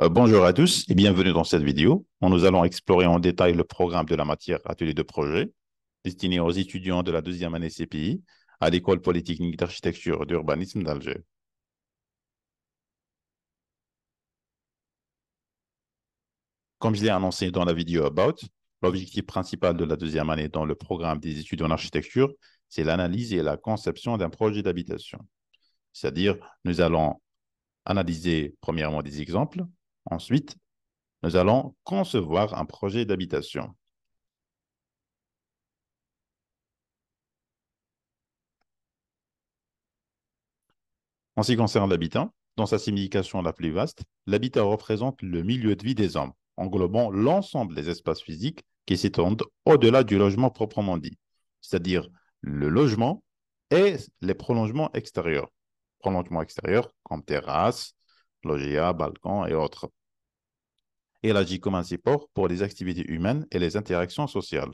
Bonjour à tous et bienvenue dans cette vidéo où nous allons explorer en détail le programme de la matière atelier de projet destiné aux étudiants de la deuxième année CPI à l'École polytechnique d'architecture et d'urbanisme d'Alger. Comme je l'ai annoncé dans la vidéo About, l'objectif principal de la deuxième année dans le programme des études en architecture, c'est l'analyse et la conception d'un projet d'habitation. C'est-à-dire, nous allons analyser premièrement des exemples, ensuite, nous allons concevoir un projet d'habitation. En ce qui concerne l'habitat, dans sa signification la plus vaste, l'habitat représente le milieu de vie des hommes, englobant l'ensemble des espaces physiques qui s'étendent au-delà du logement proprement dit, c'est-à-dire le logement et les prolongements extérieurs. Prolongements extérieurs comme terrasse, loggia, balcon et autres. Et elle agit comme un support pour les activités humaines et les interactions sociales.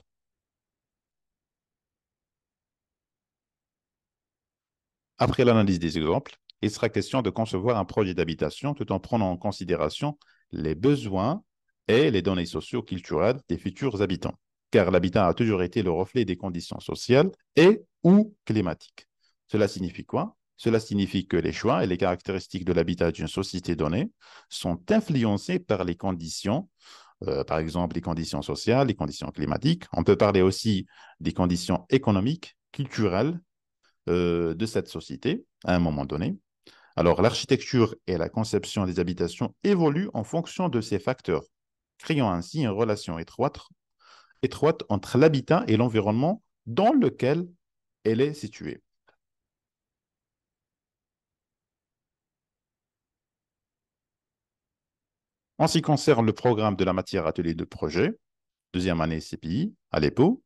Après l'analyse des exemples, il sera question de concevoir un projet d'habitation tout en prenant en considération les besoins et les données socio-culturelles des futurs habitants, car l'habitat a toujours été le reflet des conditions sociales et ou climatiques. Cela signifie quoi? Cela signifie que les choix et les caractéristiques de l'habitat d'une société donnée sont influencés par les conditions, par exemple les conditions sociales, les conditions climatiques. On peut parler aussi des conditions économiques, culturelles, de cette société à un moment donné. Alors, l'architecture et la conception des habitations évoluent en fonction de ces facteurs, créant ainsi une relation étroite entre l'habitat et l'environnement dans lequel elle est située. En ce qui concerne le programme de la matière atelier de projet, deuxième année CPI à l'EPO,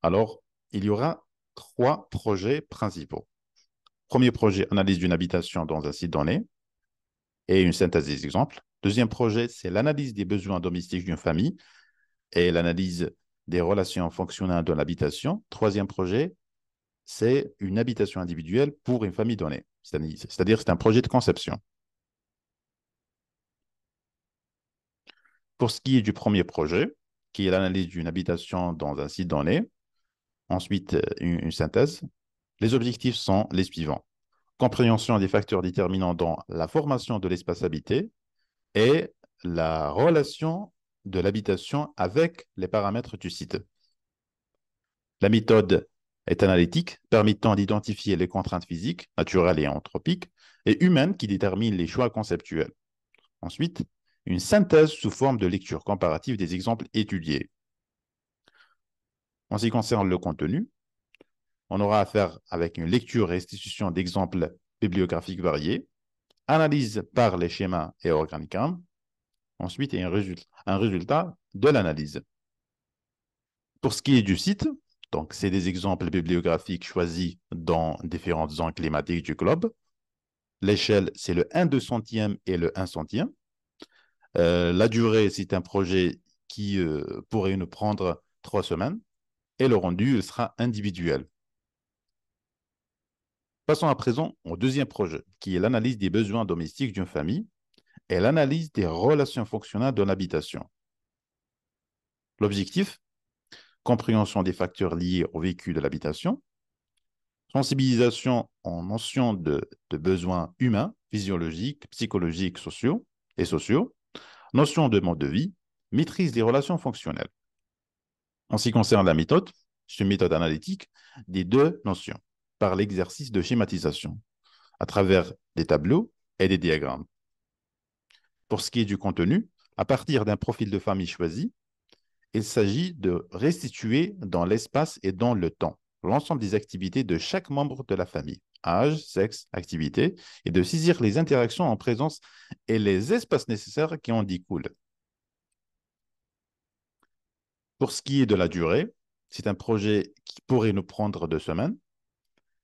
alors il y aura trois projets principaux. Premier projet, analyse d'une habitation dans un site donné et une synthèse des exemples. Deuxième projet, c'est l'analyse des besoins domestiques d'une famille et l'analyse des relations fonctionnelles de l'habitation. Troisième projet, c'est une habitation individuelle pour une famille donnée. C'est-à-dire, c'est un projet de conception. Pour ce qui est du premier projet, qui est l'analyse d'une habitation dans un site donné, ensuite une synthèse, les objectifs sont les suivants. Compréhension des facteurs déterminants dans la formation de l'espace habité et la relation de l'habitation avec les paramètres du site. La méthode est analytique, permettant d'identifier les contraintes physiques, naturelles et anthropiques, et humaines qui déterminent les choix conceptuels. Ensuite, une synthèse sous forme de lecture comparative des exemples étudiés. En ce qui concerne le contenu, on aura affaire avec une lecture et restitution d'exemples bibliographiques variés, analyse par les schémas et organigrammes, ensuite un résultat de l'analyse. Pour ce qui est du site, donc c'est des exemples bibliographiques choisis dans différentes zones climatiques du globe. L'échelle, c'est le 1/200e et le 1/100e. La durée, c'est un projet qui pourrait nous prendre 3 semaines. Et le rendu, il sera individuel. Passons à présent au deuxième projet, qui est l'analyse des besoins domestiques d'une famille et l'analyse des relations fonctionnelles de l'habitation. L'objectif, compréhension des facteurs liés au vécu de l'habitation, sensibilisation en notion de besoins humains, physiologiques, psychologiques, sociaux, notion de mode de vie, maîtrise des relations fonctionnelles. En ce qui concerne la méthode, c'est une méthode analytique des deux notions par l'exercice de schématisation à travers des tableaux et des diagrammes. Pour ce qui est du contenu, à partir d'un profil de famille choisi, il s'agit de restituer dans l'espace et dans le temps l'ensemble des activités de chaque membre de la famille, âge, sexe, activité, et de saisir les interactions en présence et les espaces nécessaires qui en découlent. Pour ce qui est de la durée, c'est un projet qui pourrait nous prendre 2 semaines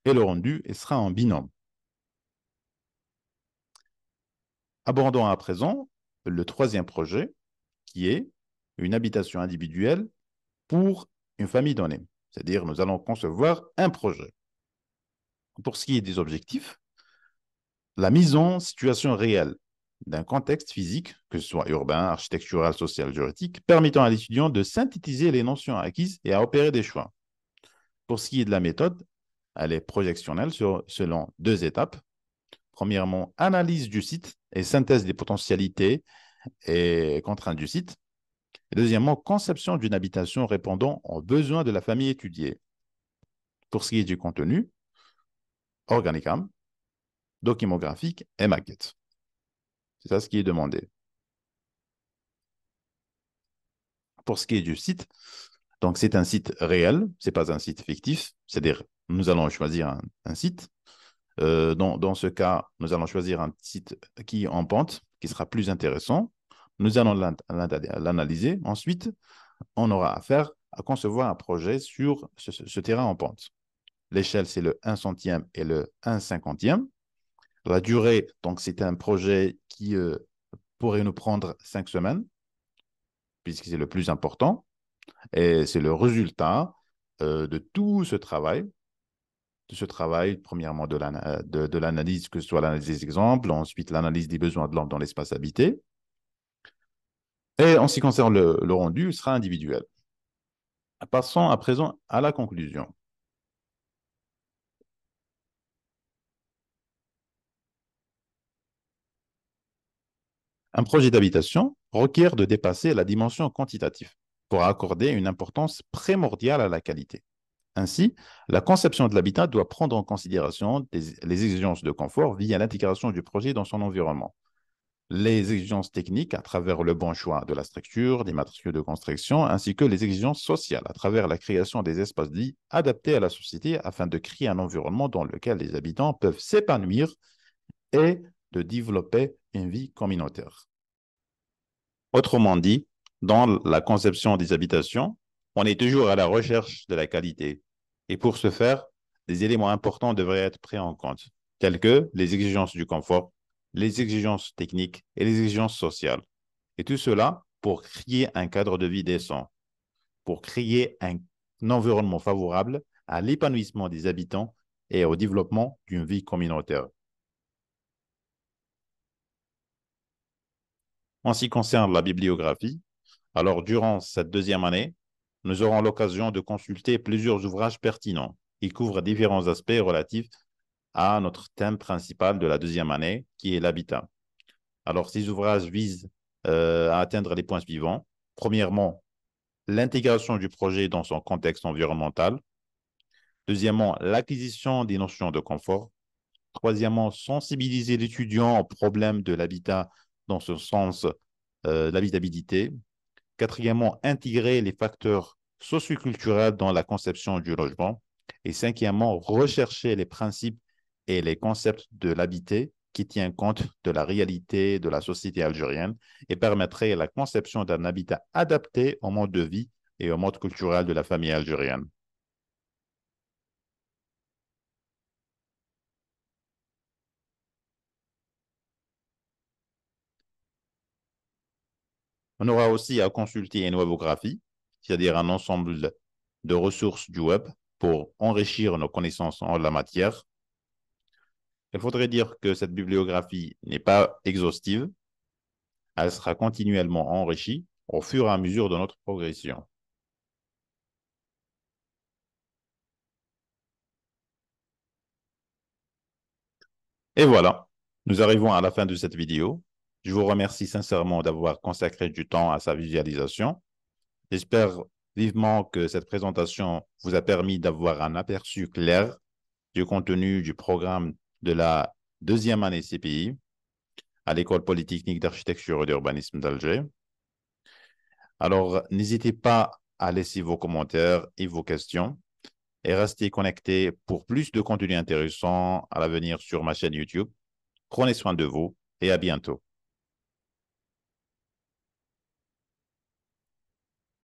et le rendu il sera en binôme. Abordons à présent le troisième projet qui est une habitation individuelle pour une famille donnée. C'est-à-dire, nous allons concevoir un projet. Pour ce qui est des objectifs, la mise en situation réelle d'un contexte physique, que ce soit urbain, architectural, social, juridique, permettant à l'étudiant de synthétiser les notions acquises et à opérer des choix. Pour ce qui est de la méthode, elle est projectionnelle selon deux étapes. Premièrement, analyse du site et synthèse des potentialités et contraintes du site. Et deuxièmement, conception d'une habitation répondant aux besoins de la famille étudiée. Pour ce qui est du contenu, organigramme, document graphique et maquette. C'est ça ce qui est demandé. Pour ce qui est du site, donc c'est un site réel, ce n'est pas un site fictif, c'est-à-dire nous allons choisir un site. Dans ce cas, nous allons choisir un site qui est en pente, qui sera plus intéressant. Nous allons l'analyser. Ensuite, on aura affaire à concevoir un projet sur ce terrain en pente. L'échelle, c'est le 1 centième et le 1 cinquantième. La durée, donc c'est un projet qui pourrait nous prendre 5 semaines, puisque c'est le plus important. Et c'est le résultat de tout ce travail, premièrement de l'analyse, que ce soit l'analyse des exemples, ensuite l'analyse des besoins de l'homme dans l'espace habité. Et en ce qui concerne le rendu, il sera individuel. Passons à présent à la conclusion. Un projet d'habitation requiert de dépasser la dimension quantitative pour accorder une importance primordiale à la qualité. Ainsi, la conception de l'habitat doit prendre en considération les exigences de confort via l'intégration du projet dans son environnement. Les exigences techniques à travers le bon choix de la structure, des matériaux de construction, ainsi que les exigences sociales à travers la création des espaces de vie adaptés à la société afin de créer un environnement dans lequel les habitants peuvent s'épanouir et de développer une vie communautaire. Autrement dit, dans la conception des habitations, on est toujours à la recherche de la qualité. Et pour ce faire, des éléments importants devraient être pris en compte, tels que les exigences du confort, les exigences techniques et les exigences sociales. Et tout cela pour créer un cadre de vie décent, pour créer un environnement favorable à l'épanouissement des habitants et au développement d'une vie communautaire. En ce qui concerne la bibliographie, alors durant cette deuxième année, nous aurons l'occasion de consulter plusieurs ouvrages pertinents qui couvrent différents aspects relatifs à notre thème principal de la deuxième année, qui est l'habitat. Alors, ces ouvrages visent à atteindre les points suivants. Premièrement, l'intégration du projet dans son contexte environnemental. Deuxièmement, l'acquisition des notions de confort. Troisièmement, sensibiliser l'étudiant aux problèmes de l'habitat dans ce sens l'habitabilité. Quatrièmement, intégrer les facteurs socioculturels dans la conception du logement. Et cinquièmement, rechercher les principes et les concepts de l'habité qui tient compte de la réalité de la société algérienne et permettrait la conception d'un habitat adapté au mode de vie et au mode culturel de la famille algérienne. On aura aussi à consulter une webographie, c'est-à-dire un ensemble de ressources du web pour enrichir nos connaissances en la matière. Il faudrait dire que cette bibliographie n'est pas exhaustive, elle sera continuellement enrichie au fur et à mesure de notre progression. Et voilà, nous arrivons à la fin de cette vidéo. Je vous remercie sincèrement d'avoir consacré du temps à sa visualisation. J'espère vivement que cette présentation vous a permis d'avoir un aperçu clair du contenu du programme de la deuxième année CPI à l'École polytechnique d'architecture et d'urbanisme d'Alger. Alors, n'hésitez pas à laisser vos commentaires et vos questions et restez connectés pour plus de contenu intéressant à l'avenir sur ma chaîne YouTube. Prenez soin de vous et à bientôt.